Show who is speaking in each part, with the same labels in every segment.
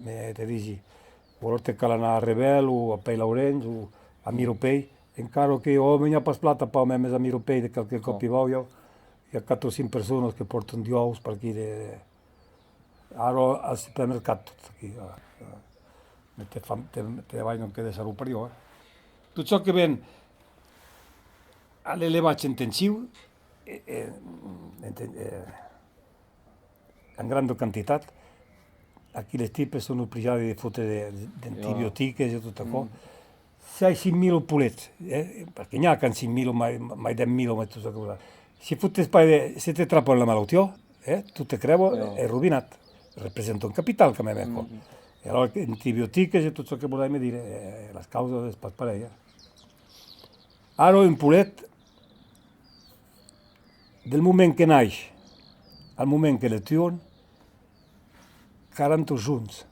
Speaker 1: te dici, volete che l'anar a Rebel o a Pei Laurenz o a Miropei, encara que o menja pas plata pa memes a Miropei de qualque copi vau e a 4 o 5 persoas que portan dious per aquí aro al supermercato aquí, te vaino che de sa superior. Tutto ciò che ven all'elevato intensivo in grande quantità. Aquí les tipes sono obbligati di fottere di antibiotiche e tutto qua. Se hai 5.000 pulets, perché non hanno 5.000, mai 10.000, ma tutto quello. Se fotte se ti trappano la malattia, tutte crevo è rovinato. Rappresenta un capitale che mi ecco. E allora antibiotiche e tutto ciò che volete dire, la causa del spasparei. Allora un pulet, del momento che nasce al momento che le tuon, 40 junts.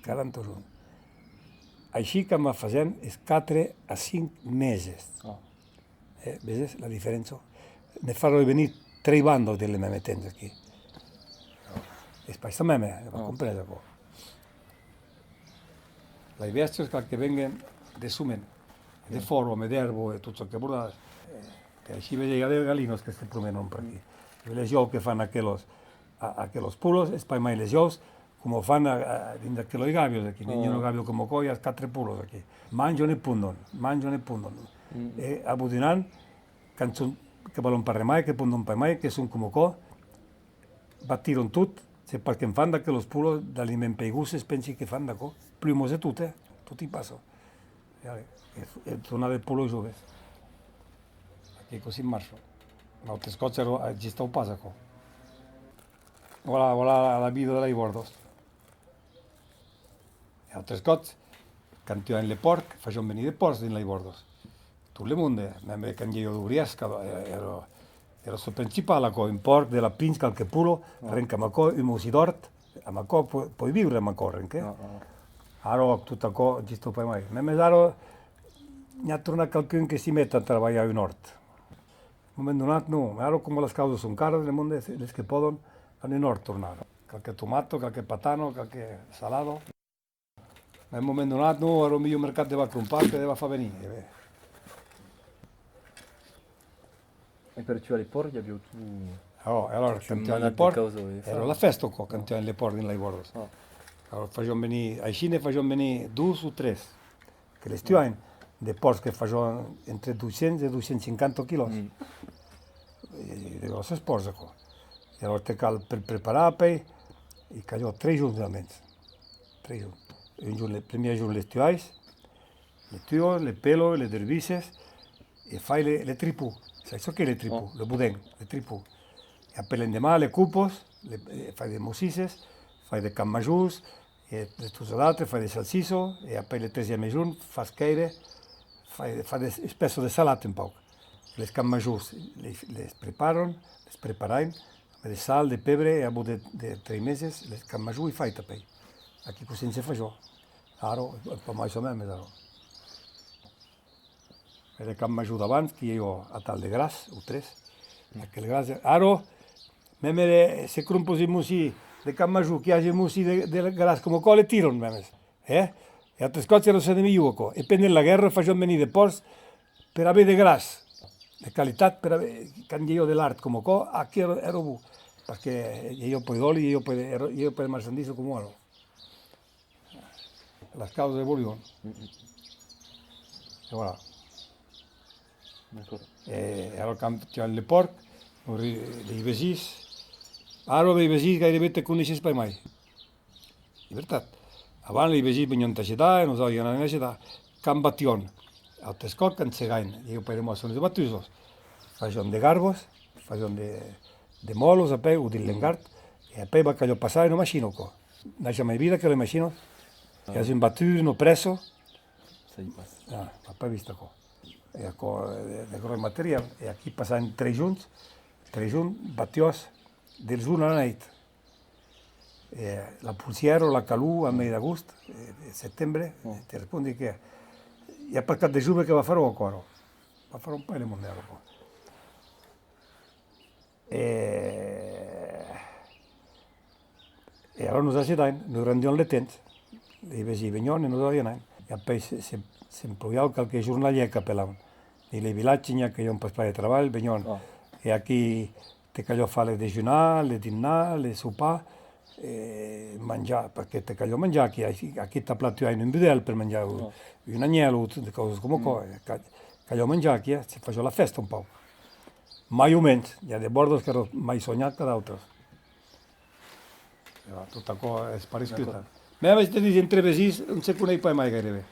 Speaker 1: 40 junts. Així que me fem és 4 a 5 mesos. Veus la diferència? Ne farò venir 3 bandos delle meme tende aquí. E questa meme, va compresa qua. La idea è che vengano de sumen, de foro, de erbo e tutto ciò che vuole. E així veia de galinos que se promenen per aquí. I les ous que fan aquellos pulos, es per mai les ous, come fanno dentro aquellos gavios aquí. Niño gavio come coi, ha 4 pulos aquí. Mangiano e pundono. E a Budinan, che vogliono per mai, che pundono per mai, che sono come co, battirono tutto, se perché fanno aquellos pulos d'aliment peiguses, pensi che fanno co, plumose tutti passano. E tornare il pulo giove. Che così marcio. Ma te scoccero ci sta un pasaco. Voilà la vida dei bordos. E altre scotch, quando io in le porc, facciamo venire i porcs in lei bordos. Tu le monde, me quando io d'Ubriesca, ero il principale, in porc della pinca che puro, renca macò, un musidort, a macò puoi vivere a macò, renca. Allora tutto co, ci sto poi mai. Me mesaro, mi ha tornato qualcuno che si mette a lavorare in nord. Un momento dato no, allora come le cose sono care nel mondo, le che possono in nord tornare. Qualche tomato, qualche patano, qualche salato. Ma in un momento dato no, era un miglior mercato deve compare che deve far venire.
Speaker 2: E per cui le porche abbiamo tu...
Speaker 1: Allora, cantiamo le porche, era la festa qua, cantiamo le porche in lei bordo. Allora facciamo venire, ai Cine facciamo venire 2 o 3, che le stiamo dei porci che facciamo entre 200 e 250 kg. E le grosse sporse qua. E allora te cal per preparare, e cagliò 3 giorni almeno. 3 giorni. Un giorno, il primo giorno le stiamo, le tuo, le pelo, le dervises, e fai le tripù. Sai so che le tripù? Le budeng, le tripù. E appena l'endemà le cupos, fai le mosises, fai de cammajús, e tutte le altre, fai de salsiso, e appena il 3° giorno fai scheire, fai spesso de salato un po'. Le cammajús le preparai, de sal, de pebre, e a bout de 3 mesi, le cammajús e fai tapei. Aquí così si faccio. Aro, per mai so me, aro. E le cammajús d'abans, che io a tal de gras, o 3, aquel gras, aro, se crumposi musi de cammajù, che hagi musi de gras come co, le tiron, memes. E altre scocce non se ne mi juoco. E per la guerra facciamo venire de porcs per avere de gras. De qualità per avere, quando io dell'arte come co, a chi ero bu. Perché io poi doli, io per il marchandise come ero. La causa evoluzione. E voilà. E allora cantiamo le porc, le vesis. Allora i vesis gairebé te conosci per mai. Di verità. Abans i vesis venivano a città, non so, venivano a città, cambattion. Altre scocche non si gain, io per mo sono de battusos. Facciamo de garbos, facciamo de molos a poi, o di lengart, e a poi va che passare in macchina qua. Nasce mai vita che le macchine, che sono battuti, no presso. Ma poi visto qua. E qua de grosso materiale, e qui passano 3 giorni, battios, del giorno alla notte. La pulsiero, la calù, al mese d'agosto, settembre, ti rispondi che e a perché de giove che va a fare ancora. Va a fare un paio di mondiali qua. E allora noi siamo, noi rendiamo le tende, le vesi venivano e noi dobbiamo. E poi si improvvisava qualche giorno all'è che pelavano. E le villaggi che io per fare lavoro venivano. E qui te caglio fare le degiunare, le dinare, le sopà, e mangiare, perché te caglio mangiare, qui ti platto in un budel per mangiare un agnello, cose come qua. Caglio mangiare, si faceva la festa un po'. Mai un momento, hi ha dei bordos che non ho mai sognato d'altres. Tutta cosa è spariscritta. Ma avete detto entrepesís, non si coneix mai gairebé.